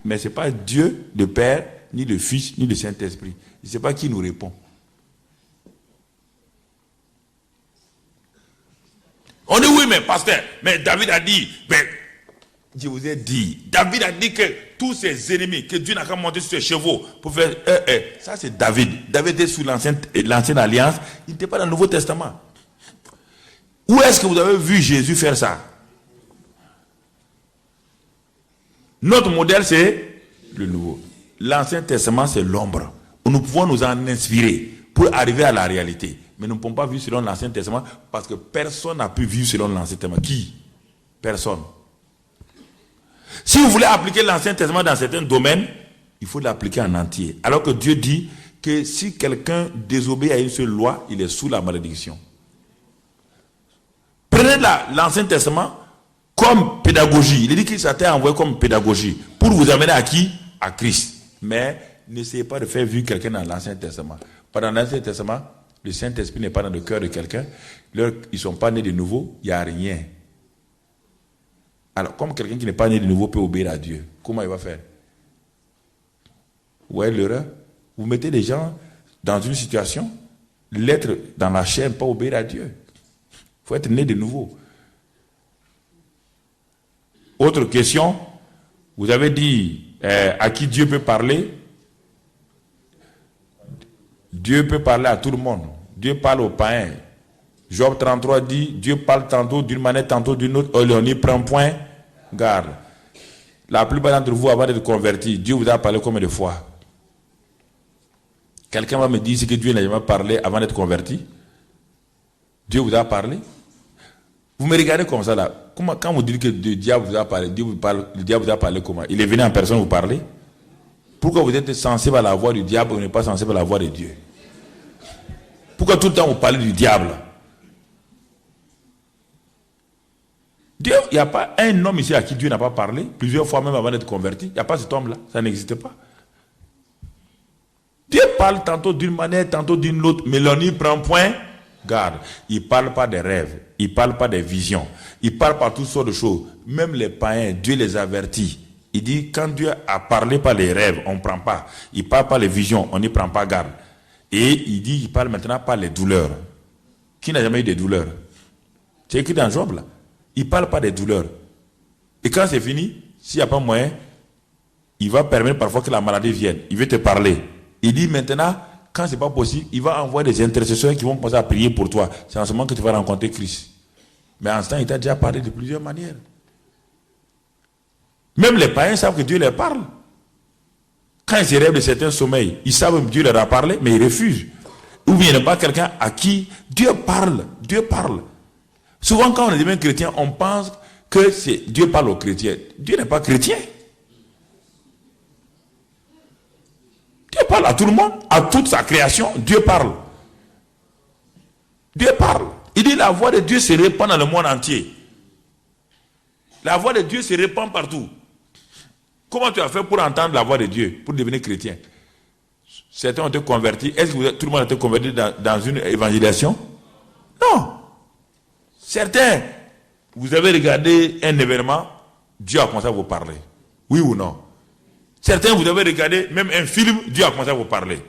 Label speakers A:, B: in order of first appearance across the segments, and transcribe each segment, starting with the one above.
A: Mais ce n'est pas Dieu, le Père, ni le Fils, ni le Saint-Esprit. Je ne sais pas qui nous répond. On dit oui, mais pasteur, mais David a dit, mais je vous ai dit, David a dit que tous ses ennemis, que Dieu n'a qu'à monter sur ses chevaux pour faire, ça c'est David. David était sous l'ancienne alliance, il n'était pas dans le Nouveau Testament. Où est-ce que vous avez vu Jésus faire ça? Notre modèle c'est le Nouveau. L'Ancien Testament c'est l'ombre. Nous pouvons nous en inspirer pour arriver à la réalité. Mais nous ne pouvons pas vivre selon l'Ancien Testament parce que personne n'a pu vivre selon l'Ancien Testament. Qui? Personne. Si vous voulez appliquer l'Ancien Testament dans certains domaines, il faut l'appliquer en entier. Alors que Dieu dit que si quelqu'un désobéit à une seule loi, il est sous la malédiction. Prenez l'Ancien Testament comme pédagogie. Il dit qu'il s'était envoyé comme pédagogie pour vous amener à qui? À Christ. Mais n'essayez pas de faire vivre quelqu'un dans l'Ancien Testament. Dans l'Ancien Testament, le Saint-Esprit n'est pas dans le cœur de quelqu'un. Ils ne sont pas nés de nouveau, il n'y a rien. Alors, comme quelqu'un qui n'est pas né de nouveau peut obéir à Dieu, comment il va faire? Vous voyez l'erreur? Vous mettez les gens dans une situation, l'être dans la chair, pas obéir à Dieu. Il faut être né de nouveau. Autre question, vous avez dit à qui Dieu peut parler? Dieu peut parler à tout le monde. Dieu parle aux païens. Job 33 dit, Dieu parle tantôt d'une manière, tantôt d'une autre. On n'y prend point garde. La plupart d'entre vous, avant d'être convertis, Dieu vous a parlé combien de fois? Quelqu'un va me dire que Dieu n'a jamais parlé avant d'être converti? Dieu vous a parlé? Vous me regardez comme ça là. Quand vous dites que le diable vous a parlé, le diable vous a parlé comment? Il est venu en personne vous parler? Pourquoi vous êtes sensible à la voix du diable et vous n'êtes pas sensible à la voix de Dieu? Pourquoi tout le temps vous parlez du diable? Dieu, il n'y a pas un homme ici à qui Dieu n'a pas parlé, plusieurs fois même avant d'être converti. Il n'y a pas cet homme-là, ça n'existe pas. Dieu parle tantôt d'une manière, tantôt d'une autre, mais l'on n'y prend point garde. Il ne parle pas des rêves, il ne parle pas des visions, il parle par toutes sortes de choses. Même les païens, Dieu les avertit. Il dit, quand Dieu a parlé par les rêves, on ne prend pas. Il parle par les visions, on n'y prend pas garde. Et il dit, il parle maintenant par les douleurs. Qui n'a jamais eu des douleurs? C'est écrit dans Job là. Il ne parle pas des douleurs. Et quand c'est fini, s'il n'y a pas moyen, il va permettre parfois que la maladie vienne. Il veut te parler. Il dit maintenant, quand ce n'est pas possible, il va envoyer des intercesseurs qui vont commencer à prier pour toi. C'est en ce moment que tu vas rencontrer Christ. Mais en ce temps, il t'a déjà parlé de plusieurs manières. Même les païens savent que Dieu leur parle. Quand ils se rêvent de certains sommeils, ils savent que Dieu leur a parlé, mais ils refusent. Ou bien il n'y a pas quelqu'un à qui Dieu parle. Dieu parle. Souvent, quand on devient chrétien, on pense que Dieu parle aux chrétiens. Dieu n'est pas chrétien. Dieu parle à tout le monde, à toute sa création. Dieu parle. Dieu parle. Il dit la voix de Dieu se répand dans le monde entier. La voix de Dieu se répand partout. Comment tu as fait pour entendre la voix de Dieu, pour devenir chrétien? Certains ont été convertis. Est-ce que tout le monde a été converti dans une évangélisation? Non. Certains, vous avez regardé un événement, Dieu a commencé à vous parler. Oui ou non? Certains, vous avez regardé même un film, Dieu a commencé à vous parler.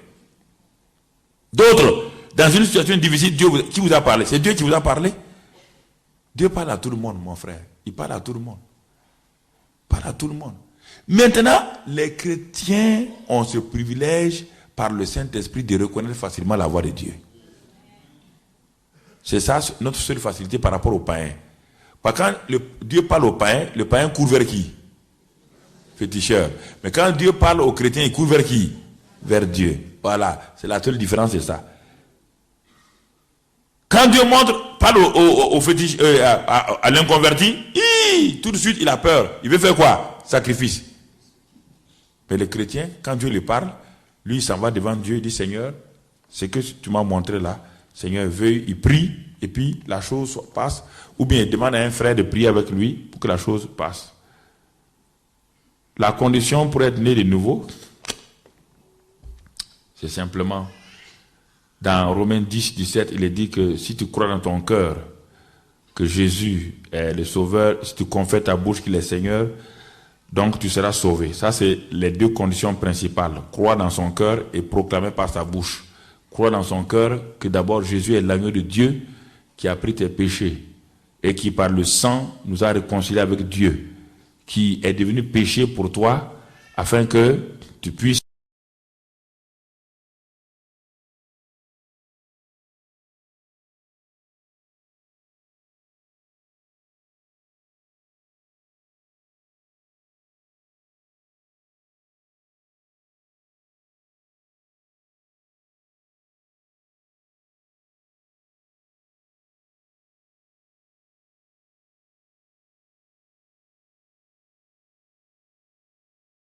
A: D'autres, dans une situation difficile, qui vous a parlé? C'est Dieu qui vous a parlé? Dieu parle à tout le monde, mon frère. Il parle à tout le monde. Il parle à tout le monde. Maintenant, les chrétiens ont ce privilège par le Saint-Esprit de reconnaître facilement la voix de Dieu. C'est ça notre seule facilité par rapport aux païens. Parce que quand Dieu parle aux païens, le païen court vers qui? Féticheur. Mais quand Dieu parle aux chrétiens, il court vers qui? Vers Dieu. Voilà, c'est la seule différence, c'est ça. Quand Dieu parle au fétiche, à l'inconverti, tout de suite il a peur. Il veut faire quoi? Sacrifice. Mais le chrétien, quand Dieu lui parle, lui il s'en va devant Dieu, il dit Seigneur, ce que tu m'as montré là, Seigneur, veuille, il prie, et puis la chose passe. Ou bien il demande à un frère de prier avec lui pour que la chose passe. La condition pour être né de nouveau, c'est simplement, dans Romains 10, 17, il est dit que si tu crois dans ton cœur que Jésus est le Sauveur, si tu confesses ta bouche qu'il est Seigneur, donc tu seras sauvé. Ça, c'est les deux conditions principales. Croire dans son cœur et proclamer par sa bouche. Croire dans son cœur que d'abord Jésus est l'agneau de Dieu qui a pris tes péchés et qui par le sang nous a réconciliés avec Dieu, qui est devenu péché pour toi afin que tu puisses